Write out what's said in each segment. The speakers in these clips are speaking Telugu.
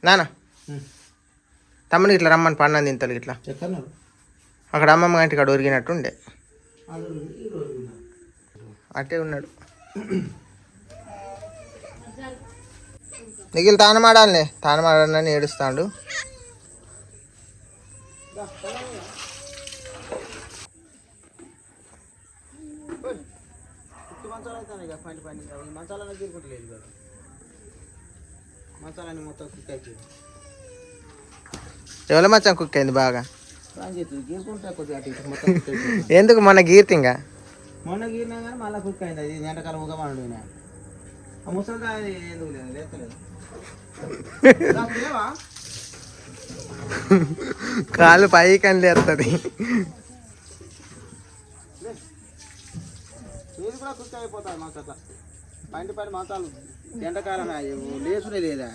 నానా తమ్ముని ఇట్లా రమ్మని పన్నది ఇంతలు ఇట్లా అక్కడ అమ్మమ్మ ఇంటికి అక్కడ ఒరిగినట్టు ఉండే అట్టే ఉన్నాడు. నిఖిల్ తానమాడాలనే తానమాడాలని ఏడుస్తాడు. ఎవరి మచ్చం కుక్ అయింది బాగా? ఎందుకు మొన్న గీర్తింగా మొన్న గీరినా కానీ మళ్ళీ కుక్ అయింది. అది ఎండకాలం ముఖం పండుగ ఆ ముసలి ఎందుకు లేదు లేస్తలేదు. కాలు పైకి లేస్తుంది. ఇది కూడా కుక్ అయిపోతుంది మాకు అట్లా పైన మాతాలు ఎండకాలం లేసుడే లేదా.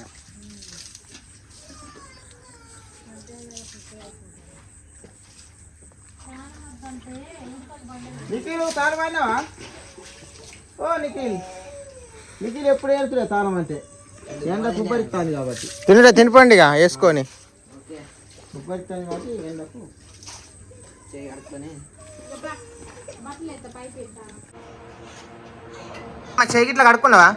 నిఖిల్ తాళం అయినావా? ఓ నిఖిల్ ఎప్పుడు ఏడుతులే తాళం అంటే ఎండ కుబ్బరిస్తాను కాబట్టి తినపండిగా వేసుకొని కుబ్బరిస్తాను కాబట్టి ఎండకు చేయగలుగుతానే. చేయి ఇట్లా కడుక్కున్నావా?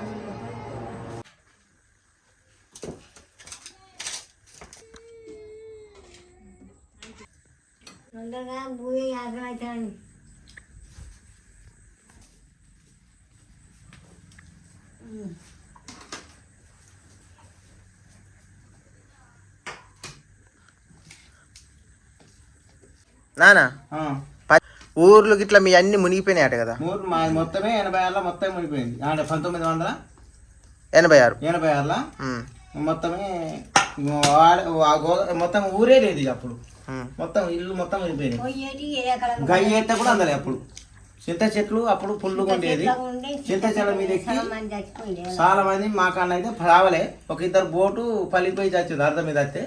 నానా ఊర్లు గిట్లా మీ అన్ని మునిగిపోయినాయట కదా? ఊరు మొత్తమే 86లో మొత్తం మునిగిపోయింది. 1986లో మొత్తమే మొత్తం ఊరే లేదు అప్పుడు. మొత్తం ఇల్లు మొత్తం మునిగిపోయింది. గయ్య ఎత్త కూడా అందలే అప్పుడు. చింత చెట్లు అప్పుడు పుల్లుగా ఉండేది. చింత చెట్ల మీద ఎక్కి చాలా మంది మాకన్నా అయితే రావలే. ఒక ఇద్దరు బోటు పలిపోయి చచ్చింది అర్థం మీద వస్తే.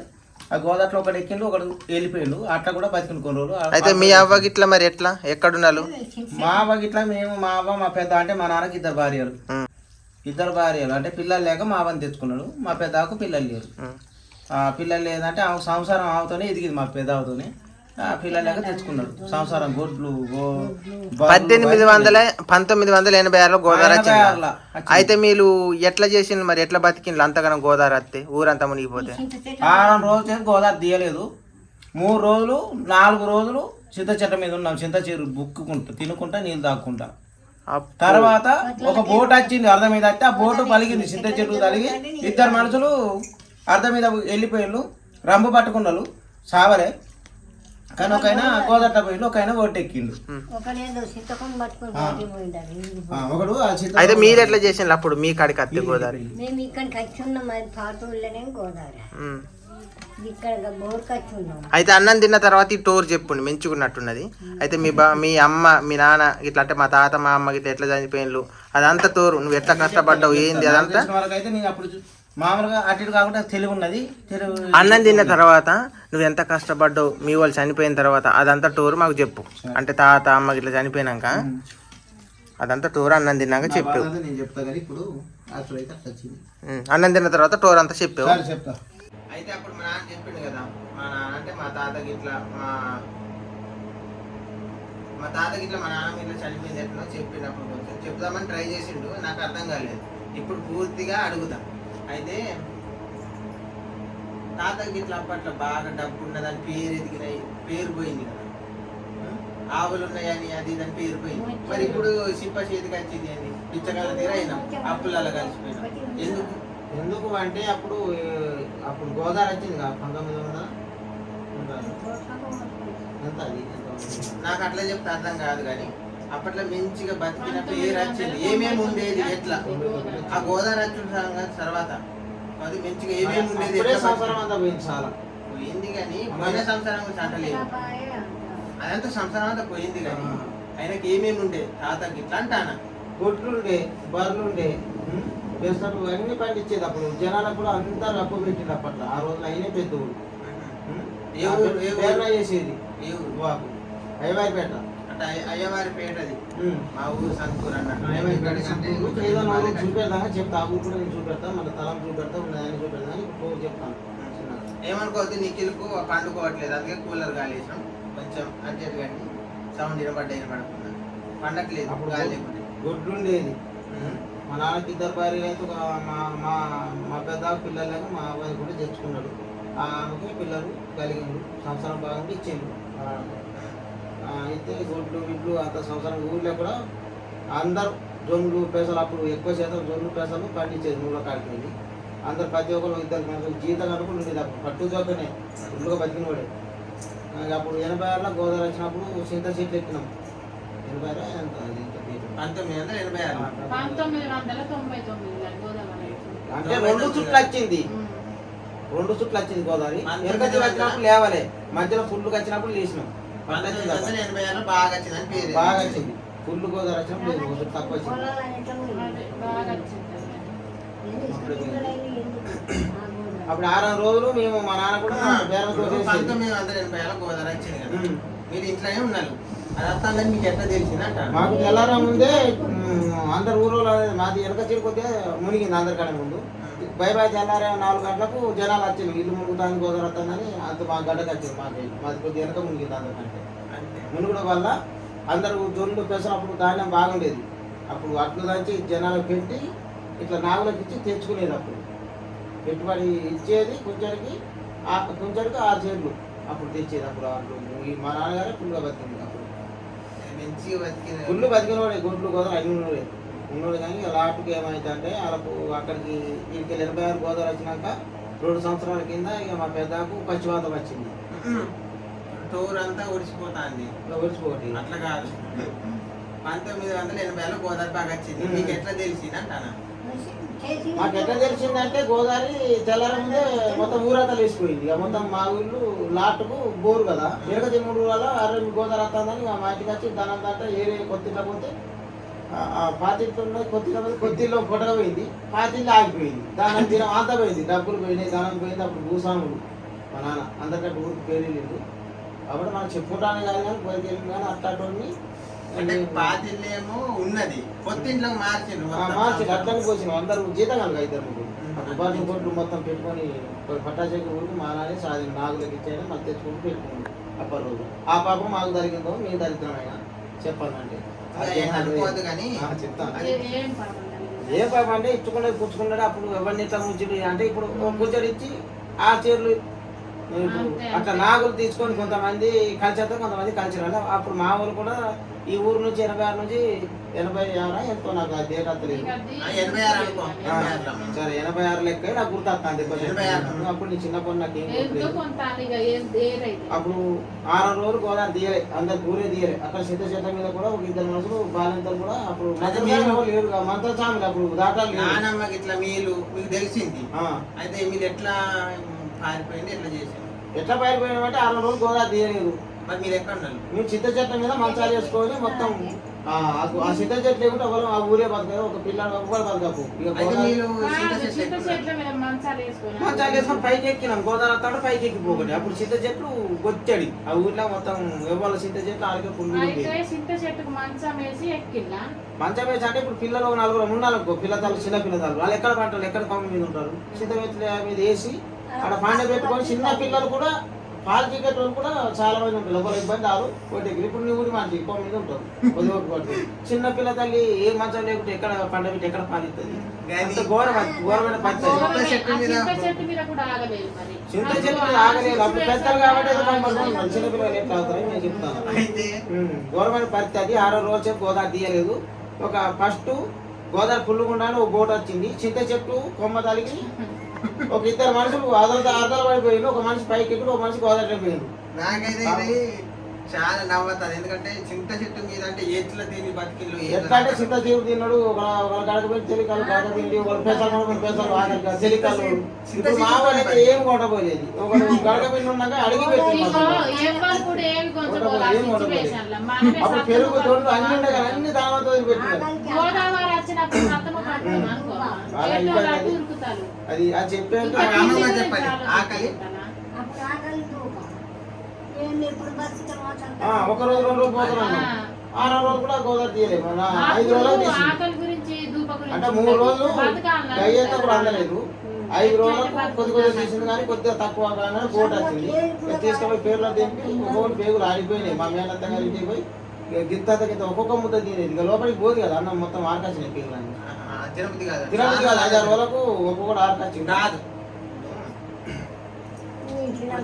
ఆ గోదాట్లో ఒకటి ఎక్కిండు ఒకడు వెళ్ళిపోయిండు. అట్లా కూడా బతికిన కొన్ని రోజులు. అయితే మీ అవ్వ గిట్లా మరి ఎట్లా ఎక్కడున్నారు? మా అవ్వ గిట్లా మేము మా అవ్వ మా పెద్ద అంటే మా నాన్నకి ఇద్దరు భార్యలు అంటే పిల్లలు లేక మా అవ్వని తెచ్చుకున్నాడు. మా పెద్దకు పిల్లలు లేరు. పిల్లలు లేదంటే ఆమె సంసారం ఆవుతోనే ఎదిగింది. మా పెద్ద ఆవుతోనే పిల్లలు లేక తెచ్చుకున్నాడు. సంసారం గొడ్లు 1986లో గోదావరి వచ్చింది. అయితే మీరు ఎట్లా చేసిండ్రు మరి? ఎట్లా బతికిండ్రు అంతగానో గోదావరి వస్తే ఊరంతా మునిగిపోతే? 6 రోజులు గోదావరి తీయలేదు. 3 రోజులు 4 రోజులు చింత చెట్ల మీద ఉన్నాం. చింత చెరు బుక్కుంటా తినుకుంటా నీళ్ళు తాక్కుంటా. తర్వాత ఒక బోట్ వచ్చింది అర్ధ మీద వస్తే ఆ బోటు పలిగింది. చింత చెట్టు తలిగి ఇద్దరు మనుషులు అర్ధ మీద వెళ్ళిపోయిళ్ళు. రంబు పట్టుకున్నారు సావలే. కానీ ఒకైనా గోదట్ల పోయిండు, ఒకైనా ఓటు ఎక్కిండు. ఒకడు అయితే మీరు ఎట్లా చేసిండ్రు అప్పుడు? మీ కాడికి అత్తే గోదావరి? అయితే అన్నం తిన్న తర్వాత ఈ టోర్ చెప్పుండి మంచుకున్నట్టున్నది. అయితే మీ అమ్మ మీ నాన్న ఇట్లా అంటే మా తాత మా అమ్మ గిట్లా ఎట్లా చనిపోయిన్లు అదంతా టోరు. నువ్వు ఎట్లా కష్టపడ్డావు ఏంది అదంతా మామూలుగా అటు కాకుండా తెలుగు ఉన్నది. అన్నం తిన్న తర్వాత నువ్వు ఎంత కష్టపడ్డావు మీ వాళ్ళు చనిపోయిన తర్వాత అదంతా టోరు మాకు చెప్పు. అంటే తాత అమ్మ ఇట్లా చనిపోయినాక అదంతా టోర్ అన్నం తిన్నాక చెప్పావు. అన్నం తిన్న తర్వాత టోర్ అంతా చెప్పావు. అయితే అప్పుడు మా నాన్న చెప్పిండు కదా, మా నాన్న అంటే మా తాతకి ఇట్లా మా తాతకి ఇట్లా మా నాన్న ఇట్లా చనిపోయింది ఎట్లా చెప్పినప్పుడు కొంచెం చెప్దామని ట్రై చేసిండు. నాకు అర్థం కాలేదు. ఇప్పుడు పూర్తిగా అడుగుతా. అయితే తాతకి ఇట్లా అప్పట్లో బాగా డబ్బు ఉన్నదని పేరు ఎదిగినాయి, పేరు పోయింది కదా, ఆవులు ఉన్నాయని అది దాని పేరు పోయింది. మరి ఇప్పుడు సిప్ప చేతికి వచ్చింది అని పిచ్చగల తీరైనా అప్పులలో కలిసిపోయినా ఎందుకు అంటే అప్పుడు గోదావరి వచ్చింది కదా 1900 నాకు అట్లా చెప్తే అర్థం కాదు. కానీ అప్పట్లో మంచిగా బతికిన పేరు వచ్చింది. ఏమేమి ఉండేది ఎట్లా ఆ గోదావరి వచ్చిన తర్వాత అది మంచిగా ఏమేమి ఉండేది పోయింది. కానీ పోయిన సంవత్సరం చట్టలేదు. అదంతా సంవత్సరం అంతా పోయింది. కానీ ఆయనకి ఏమేమి ఉండే తాతకి ఇట్లా అంటానా గొడ్లుండే బర్రెలుండే పెసలు అన్ని పండించేది. అప్పుడు జనాలప్పుడు అంతా రప్పు పెట్టింది అప్పట్లో. ఆ రోజులు అయినా పెద్ద ఊరు చేసేది. అయ్యవారిపేట అంటే అయ్యవారి పేట అది ఉమ్. మా ఊరు సంతూరు అన్నట్టు ఏదైనా ఊరు చూపెడతా చెప్తా ఆ ఊరు కూడా నేను చూపెడతా మళ్ళీ తలం చూపెడతా ఉన్నాయని చూపెడతా అని ఇప్పుడు చెప్తాను చిన్నగా. ఏమనుకోవద్దు నిఖిల్కు పండుకోవట్లేదు అందుకే కూలర్ గాలి వేసాం కొంచెం అర్జెంట్ కానీ సౌండ్ వినపడకుండా పండట్లేదు అప్పుడు గాలి లేకుంటే గొడ్లు ఉండేది మా నాన్నకి ఇద్దరు భార్య అయితే మా మా మా పెద్ద పిల్లలకు మా అబ్బాయి కూడా తెచ్చుకున్నాడు ఆమెకి పిల్లలు కలిగిండు సంవత్సరం బాగుండి ఇచ్చిండు మా నాన్నకు. అయితే గొడ్లు గిడ్లు అంత సంవత్సరం ఊళ్ళో కూడా అందరూ జొన్లు పెసలు అప్పుడు ఎక్కువ శాతం జొన్లు పెసలు పండించేది నూల కాడికి వెళ్ళి అందరు ప్రతి ఒక్కరు ఇద్దరు మనకు జీతం అనుకుని ఉండేది అప్పుడు పట్టు చోకనే ఫుల్గా బతికినవాడే. అప్పుడు 86లో గోదావరి వచ్చినప్పుడు చింత చెట్లు ఎక్కినాం 86 ఎంత అది ఇంత పేరు. 1986 అంటే 2 చుట్లు వచ్చింది 2 చుట్లు వచ్చింది గోదావరి వెనకటి వచ్చినప్పుడు లేవలే మధ్యలో ఫుల్గా వచ్చినప్పుడు లేచినాం 1986 బాగా వచ్చిందని పేరు బాగా వచ్చింది ఫుల్ గోదావరి వచ్చినప్పుడు లేదు కొంచెం తక్కువ వచ్చింది. అప్పుడు 6 రోజులు మేము మా నాన్న కూడా బేరంతో 1986 గోదావరి వచ్చింది కదా మీరు ఇంట్లోనే ఉన్నారు అది వస్తుందని మీకు ఎట్లా తెలిసింది అంట మాకు తెల్లారా ముందే అందరు ఊళ్ళో మాది వెనక చిరుకొద్దే మునిగింది అందరికన్నా ముందు బై తెల్లారే 4 గంటలకు జనాలు వచ్చింది ఇల్లు మునుగుతాను గోదావరి వస్తుందని అంత మా గడ్డకు వచ్చింది మాది కొద్దిగా వెనక మునిగింది అందరికంటే మునుగడం వల్ల అందరూ జొన్లు పెసరప్పుడు ధాన్యం బాగుండేది అప్పుడు అట్లు దంచి జనాలకు పెట్టి ఇట్లా నాగులకు ఇచ్చి తెచ్చుకునేది అప్పుడు పెట్టుబడి ఇచ్చేది కొంచెంకి 6 చేర్లు అప్పుడు తెచ్చేది అప్పుడు అట్లు మా నాన్నగారే ఫుల్గా బతికింది అప్పుడు మంచిగా బతికిన ఫుల్ బతికినోడే గొడ్లు గోదావరి అన్ని ఉన్నోడే కానీ లాటుకి ఏమైందంటే వాళ్ళకు అక్కడికి వీళ్ళకి 86 గోదావరి వచ్చినాక 2 సంవత్సరాల కింద ఇక మా పెద్దకు పచ్చివాతం వచ్చింది టూర్ అంతా ఒడిచిపోతాంది ఒడిచిపోటీ అట్లా కాదు 1986 గోదావరి బాగా వచ్చింది మీకు ఎట్లా తెలిసింది అంటానా మాకు ఎట్లా తెలిసిందంటే గోదావరి తెల్లారి ముందే మొత్తం ఊరంతా లేచిపోయింది ఇక మొత్తం మా ఊళ్ళు లాటుకు బోరు కదా ఎరగతి 3 వల్ల 60 గోదావరి వస్తుందని మా ఇంటికి వచ్చి దాని అంటే ఏరే కొత్తిలో పోతే పాతిల్లో కొత్తిలో పొడగపోయింది పాతిల్లో ఆగిపోయింది దాని దినం అంతా పోయింది డబ్బులు పోయినాయి దానం పోయింది అప్పుడు భూస్వాములు మా నాన్న అందరికంటే ఊరికి పేరు లేదు అప్పుడు మనం చెప్పుకుంటానే కాదు కానీ పోయి వెళ్ళింది కానీ అట్లాంటి అంటే పాతిల్లేమో ఉన్నది కొత్తింట్లో మార్చిండు మార్చి అట్లని పోసినాం అందరూ జీతగాలు ఇద్దరు ఉపాధి కోట్లు మొత్తం పెట్టుకొని పట్టాచేకి ఊరికి మా నానే సాధి నాగులకి ఇచ్చాయని మళ్ళీ తెచ్చుకొని పెట్టుకున్నాం అప్పటి రోజు ఆ పాపం మాకు జరిగిందో మీ దరిద్రమైనా చెప్పాలంటే చెప్తాను ఏ పాపం అంటే ఇచ్చుకునేది పుచ్చుకున్నాడు అప్పుడు ఎవరిని ఇట్లా ముంచుడు అంటే ఇప్పుడు కూర్చొని ఇచ్చి ఆ చీరలు అట్లా నాగులు తీసుకొని కొంతమంది కల్చర్తో కొంతమంది కల్చర్ అప్పుడు మా ఊరు కూడా ఈ ఊరు నుంచి 86 నుంచి 86 ఎంతో నాకు ఆ డేట్ అత్తలేదు సరే 86 లెక్క నాకు గుర్తొస్తాను అప్పుడు నీ చిన్నప్పుడు నాకు ఏం అప్పుడు 6 రోజులు గోదావరి తీయలే అందరు ఊరే తీయలే అక్కడ సిద్ధ చెట్ల మీద కూడా ఒక 2 మనుషులు బాలింతలు కూడా అప్పుడు లేరు మంత్రస్వాములు అప్పుడు దాటాలు నానమ్మకి ఇట్లా మీకు తెలిసింది అయితే మీరు ఎట్లా పారిపోయింది ఎట్లా చేసారు ఎట్లా పారిపోయినామంటే 6 రోజులు గోదావరి తీయలేదు మరి మీరు ఎక్కడ ఉన్నారు మేము చింత చెట్ల మీద మంచాలు వేసుకొని మొత్తం ఆ చింత చెట్లు లేకుంటే ఎవరు ఆ ఊరే బతకారు ఒక పిల్లలు ఎవ్వరు బతకపు మంచాలు వేసుకొని పైకి ఎక్కినాం గోదావరి తాడు పైకి ఎక్కిపోకండి అప్పుడు చింత చెట్లు వచ్చాడు ఆ ఊర్లో మొత్తం ఎవరు చింత చెట్లు ఆడికే పుల్లు మంచం వేసి అంటే ఇప్పుడు పిల్లలు 4 ఉన్నారనుకో పిల్లతాలు చిన్న పిల్లతాలు వాళ్ళు ఎక్కడ పంటారు ఎక్కడ కొమ్మ మీద ఉంటారు చింత చెట్ల మీద వేసి అక్కడ పండ పెట్టుకొని చిన్న పిల్లలు కూడా పాలు చీకటి వాళ్ళు కూడా చాలా మంది ఉంటారు ఒకరు ఇబ్బంది ఆరు ఒకటి ఇప్పుడు నువ్వు కూడా మంచి ఎక్కువ మీద ఉంటారు కొద్ది చిన్న పిల్ల తల్లి ఏ మంచం లేకుంటే ఎక్కడ పండ పెట్టి ఎక్కడ పాలిస్తుంది అంత ఘోరమైన పరిస్థితి చింత చెట్టు ఆగలేదు అప్పుడు పెద్దలు కాబట్టి చిన్న పిల్లలు ఎట్లా అవుతారని నేను చెప్తాను ఘోరమైన పరిస్థితి 6 రోజు గోదావరి తీయలేదు ఒక ఫస్ట్ గోదావరి పుల్లుగుండానే ఒక బోట్ వచ్చింది చింత చెట్టు కొమ్మ తలిగి ఒక 2 మనుషులు అర్ధలు పడిపోయింది ఒక మనిషి పైకి ఎక్కడ ఒక మనిషి గోదావరి పోయింది నాకైతే ఇది చాలా నవ్వుతుంది ఎందుకంటే చింత చెట్టు మీద అంటే ఎట్లా తిని బతికిళ్ళు ఎట్లా అంటే చింత చెట్టు తిన్నాడు ఒక గడక పోయి చెలికాలు గడక తిండి ఒక పెసలు చెలికాలు ఇప్పుడు మా వాళ్ళైతే ఏం కొట్టబోలేదు ఒక గడక పోయి ఉన్నాక అడిగి పెట్టింది అప్పుడు పెరుగు తోడు అన్ని ఉండే కానీ అన్ని దానితో పెట్టినారు అది చెప్పేందుకు చెప్పండి ఆకలి ఒక రోజు 2 రోజులు పోతున్నాను 6 రోజులు కూడా గోదావరి తీయలేదు 5 రోజులు తీసి అంటే 3 రోజులు గయ్యేతో కూడా అందలేదు 5 రోజులకు కొద్దిగా తీసింది కానీ కొద్దిగా తక్కువ కానీ బోట్ వచ్చింది తీసుకుపోయి పేర్లో దింపి ఒక్కొక్కటి పేగులు ఆడిపోయినాయి మా మేనత్త గారి ఇంటికి పోయి గింత గింత ఒక్కొక్క ముద్ద తినేది ఇంకా లోపలికి పోదు కదా అన్నం మొత్తం ఆరకాల్సినాయి పేగులన్నీ తిరుపతి కాదు 5-6 రోజులకు ఒక్కొక్కటి ఆరకాల్సింది కాదు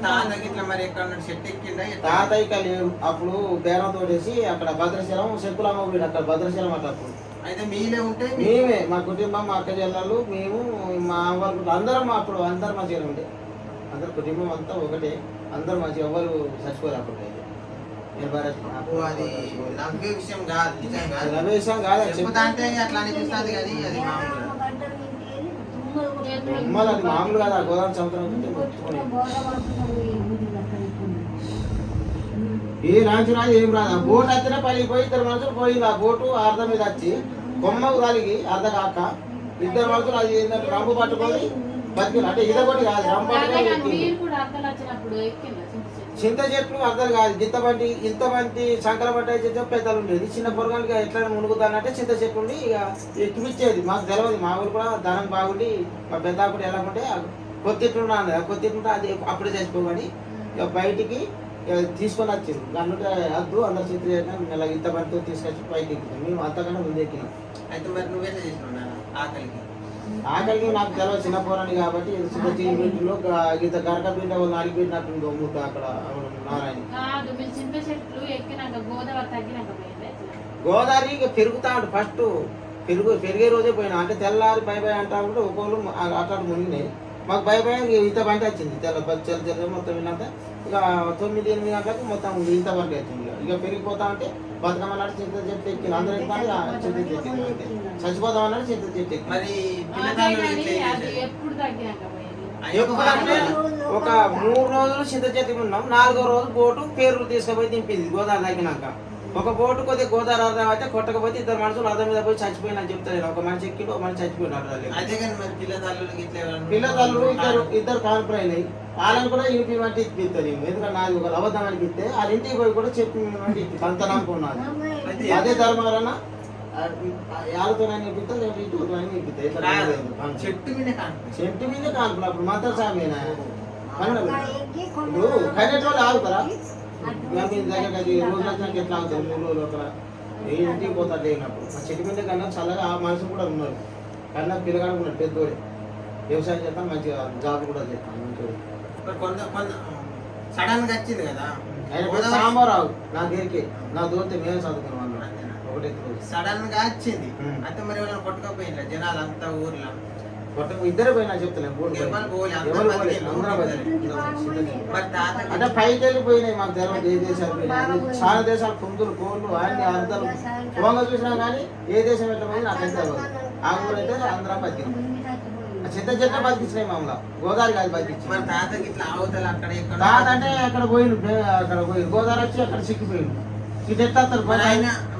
తాతకి ఇట్లా మరి ఎక్కడ సెట్ ఎక్కిందా తాతయ్యక లేరు అప్పుడు బేరం తోడేసి అక్కడ భద్రశీలం శంకులమ్మ పోయిన అక్కడ భద్రశీలం అట్లా అప్పుడు అయితే మీలే ఉంటే మేమే మా కుటుంబం మా అక్క చెల్లెళ్ళు మేము మా వాళ్ళు అందరం అప్పుడు అందరు మంచిగా ఉండే అందరు కుటుంబం అంతా ఒకటే అందరు మంచిగా ఎవరు చచ్చిపోరు అప్పుడు అయితే అది నవ్వే విషయం కాదు నిజం కాదు నవ్వే విషయం కాదు చెప్తా అంటే అట్లా అనిపిస్తుంది కానీ అది మామూలు అది మామూలు కాదు ఆ గోదావరి సంవత్సరం ఏ రాజు ఏం రాదు ఆ బోట్ వచ్చినా పలిగిపోయి 2 మనుషులు పోయింది ఆ బోటు అర్ధ మీద వచ్చి కొమ్మకు కలిగి అర్ధ కాక 2 మనుషులు అది ఏంటంటే రంపు పట్టుకొని బతికి అంటే ఇదొకటి కాదు రంపు పట్టుకొని చింత చెట్లు అర్థం కాదు ఇంతమంది సంకల పట్ట చెట్టు పెద్దలు ఉండేది చిన్న పొరగానికి ఎట్లా మునుగుతానంటే చింత చెట్లు ఉండి ఇక ఎక్కిపించేది మాకు తెలియదు మా ఊరు కూడా ధనం బాగుండి మా పెద్ద అప్పుడు ఎలా ఉంటే కొత్తిట్లున్నా అన్నది కొత్తిట్లుంటే అది అప్పుడే చచ్చిపోగాని ఇక బయటికి తీసుకొని వచ్చింది దాంట్లో వద్దు అందరు చిత్ర ఇలా ఇంతమందితో తీసుకొచ్చి పైకి ఎక్కినాం మేము అంతకన్నా ముందు ఎక్కినాం అయితే మరి నువ్వెట్లా చేసినావు ఆకలికి నాకు తెలియదు చిన్న పోరాని కాబట్టి చిన్న చీరలో గీత కరకపీట వాళ్ళు అడిగిపెట్టినట్టు మూట అక్కడ నారాయణ గోదావరి ఇక పెరుగుతాడు ఫస్ట్ పెరిగే రోజే పోయినా అంటే తెల్లారి బై అంటా ఉంటే ఒక్కొక్కరు అట్లా మునిగినాయి మాకు బై ఇంత బండి వచ్చింది తెల్ల మొత్తం విన్నాక ఇక 9-8 గంటలకు మొత్తం ఇంత బండి వచ్చింది ఇక పెరిగిపోతా ఉంటే బతుకమ్మన్నాడు చింత చెట్టు ఎక్కింది అందరూ ఎక్కుతాను చింత చెట్టు ఎక్కింది చచ్చిపోతాం అన్నాడు చింత చెట్టు ఎక్కింది మరి ఎప్పుడంటే ఒక 3 రోజులు చింత చెట్టు ఉన్నాం 4వ రోజు బోటు పేర్లు తీసుకుపోయి దింపింది గోదావరి తగ్గినాక ఒక బోటు కొద్దిగా గోదావరి అర్థం అయితే కొట్టకపోతే 2 మనుషులు అర్థం మీద పోయి చచ్చిపోయినా చెప్తాను ఒక మనిషి ఎక్కిండు ఒక మనిషి చచ్చిపోయినట్టు అదే కానీ మరి పిల్లతల్లు ఇద్దరు కాన్పులు అయినాయి వాళ్ళని కూడా ఇంటి వంటి ఇప్పిస్తారు ఎందుకంటే నాది ఒక అబద్ధం అనిపిస్తే వాళ్ళ ఇంటికి పోయి కూడా చెప్పి వంటి ఇప్పి అంత నమ్ముకున్నాను అదే ధర్మాలన్నా వాళ్ళతోనైనా ఇప్పిస్తా లేకపోతే ఇంటితోనైనా ఇప్పిస్తాయి చెట్టు మీద కాన్పులు అప్పుడు మాత్రం సామేనా ఇప్పుడు కైనట్లు ఆగుతారా రోజు వచ్చినాక ఎట్లా అవుతారు 3 రోజులు అక్కడ ఏ ఇంటికి పోతాడు లేనప్పుడు ఆ చెట్టు మీద కన్నా చల్లగా ఆ మనుషులు కూడా ఉన్నారు కన్నా పిల్లగాడు ఉన్నాడు పెద్దోడే వ్యవసాయం చేస్తాను మంచిగా జాబ్ కూడా చేస్తాను మంచిగా సడన్ గా వచ్చింది కదా ఆయన సాంబారావు నా దగ్గరికి నా దోస్తే మేము చదువుకున్నాం ఒకటే సడన్ గా వచ్చింది అయితే మరి ఎవరైనా కొట్టుకపోయిందా జనాలు అంతా ఊర్లో ఇద్దరు పోయినా చెప్తలేము అంటే పైకి వెళ్ళిపోయినాయి మాకు తెలియదు ఏ దేశాలు పోయినాయి చాలా దేశాలు పుందులు కోళ్ళు అన్ని అర్థాలు ఫోన్లో చూసినా కానీ ఏ దేశం ఎట్లా పోయి నాకు అయితే ఆ ఊరు అయితే అందరం బతికింది చిన్న చెట్ల బతికించినాయి మామూలు గోదావరి కాదు బతికించి మరి తాతకి ఇట్లా అవతల అక్కడ తాత అంటే అక్కడ పోయిండు గోదావరి వచ్చి అక్కడ సిక్కిపోయిండు ఇది ఎట్లా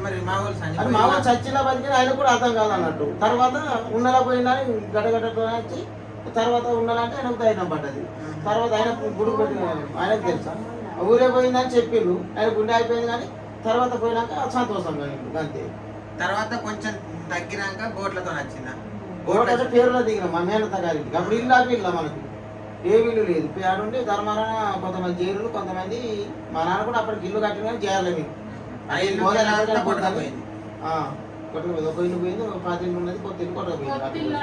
మరి మా వాళ్ళు చచ్చిలా బతికి ఆయన కూడా అర్థం కాదు అన్నట్టు తర్వాత ఉన్నలా పోయినా గడగడతో వచ్చి తర్వాత ఉండాలంటే ఆయనకు ధైర్యం పడ్డది తర్వాత ఆయన గుడి పెట్టి ఆయనకు తెలుసా ఊరే పోయిందని చెప్పిండు ఆయన గుండె అయిపోయింది కానీ తర్వాత పోయినాక సంతోషంగా అంతే తర్వాత కొంచెం తగ్గినాక బోట్లతో వచ్చిందా బోట్ అంటే పేరులో దిగినాం మా మేనత్త గారికి అప్పుడు ఇల్లు ఆపిల్లా మనకి ఏ ఇల్లు లేదు ఆడుంటే ధర్మాన కొంతమంది జైలు కొంతమంది మా నాన్న కూడా అప్పటికి ఇల్లు కట్టిన కానీ చేయాలి కొట్టుకుపోయింది ఒక ఇల్లు పోయింది ఒక 10 ఇల్లు ఉన్నది కొత్త ఇల్లు కొట్టకపోయింది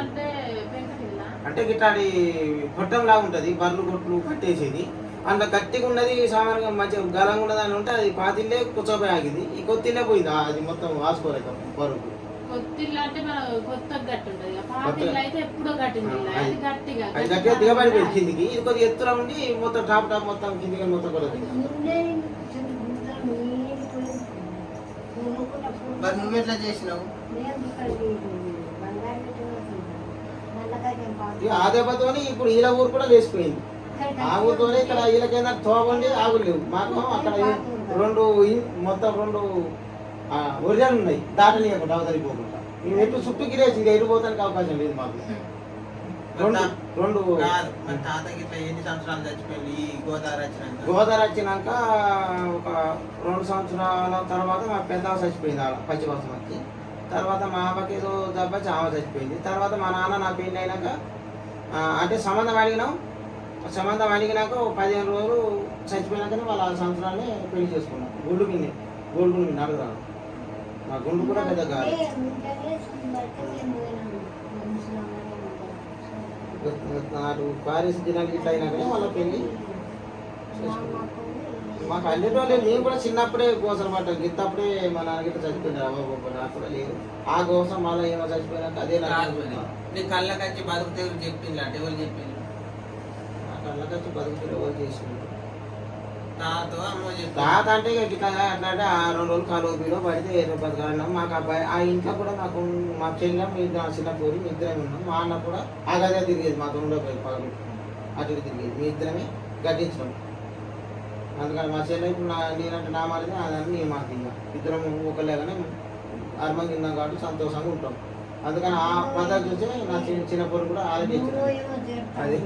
అంటే గిట్లాడి కొట్టం లాగా ఉంటుంది బర్రెలు కొట్లు కట్టేసేది అందులో గట్టిగా ఉన్నది సామాన్యంగా మంచిగా గలంగా ఉన్నది అని ఉంటే అది 10 ఇల్లే కూర్చోపోయి ఆగింది ఈ కొత్త ఇల్లే పోయింది అది మొత్తం వాసుకోలేక బరువు గట్టిగా దిగబడిపోయింది కిందికి ఇది కొద్దిగా ఎత్తులో ఉండి మొత్తం టాప్ మొత్తం కిందికి మొత్తం కూడా మరి నువ్వు ఎట్లా చేసినావు ఆ దెబ్బతోని ఇప్పుడు ఈల ఊరు కూడా లేచిపోయింది ఆ ఊరితోనే ఇక్కడ వీళ్ళకైనా తోబండి ఆవులు లేవు మాకు అక్కడ 2 ఒరిజినల్ ఉన్నాయి దాటనీయకుండా అవతలిపోకుండా మేము ఎటు చుట్టూ గిరేసి ఎటు పోతానికి అవకాశం లేదు మాకు రెండు కాదు మన తాతకి ఇట్లా ఎన్ని సంవత్సరాలు చచ్చిపోయింది ఈ గోదావరి వచ్చినాక? గోదావరి వచ్చినాక ఒక 2 సంవత్సరాల తర్వాత మా పెద్ద చచ్చిపోయింది ఆడ పచ్చివాసం వచ్చి. తర్వాత మా అమ్మకి ఏదో దెబ్బచ్చి ఆమె చచ్చిపోయింది. తర్వాత మా నాన్న నా పెళ్ళి అయినాక అంటే సంబంధం అడిగినాక ఒక 15 రోజులు చచ్చిపోయినాకనే వాళ్ళ 6 సంవత్సరాలనే పెళ్లి చేసుకున్నాం. గుండు గిన్నె అడుగురాను. మా గుండు కూడా పెద్ద కాదు. నాటు పారిస్ దినానికి ఇట్లా అయినాకనే వాళ్ళ పెళ్ళి చేసుకున్నాం. మాకు అన్నిటోళ్ళు మేము కూడా చిన్నప్పుడే గోసలు పడ్డాం. గిత్తప్పుడే మా నాన్నగిట్ట చచ్చిపోయింది. అవ్వ నాకు కూడా లేదు. ఆ గోసం మళ్ళీ ఏమో చచ్చిపోయినాక అదే నీ కళ్ళకచ్చి బతుకుతే చెప్పింది అంటే ఎవరు చెప్పింది? నా కళ్ళకచ్చి బతుకుతే ఎవరు చేసింది? తాత అమ్మ చెప్పి తాత అంటే ఇట్లా అట్లా అంటే 2 రోజులు కాలువలో పడితే 20 రూపాయలు కాడినాం. మాకు అబ్బాయి ఆ ఇంట్లో కూడా మాకు మా చెల్లెం ఇద్దరు చిన్న పూరి ఇద్దరమే ఉన్నాం. మా అన్న కూడా ఆ గదే తిరిగేది మాకు ఉండకపోయి పగలు అటు తిరిగేది. మీ ఇద్దరమే గడ్డించినాం. అందుకని మా చెల్లె ఇప్పుడు నేనంటే నా మాట అదని నీ మాట ఇద్దరం ఒకలేగానే అర్మంగా ఉన్నాం కాబట్టి సంతోషంగా ఉంటాం. అందుకని ఆ పద్ధతి చూసి నా చిన్న పూరి కూడా ఆలోచించాను. అది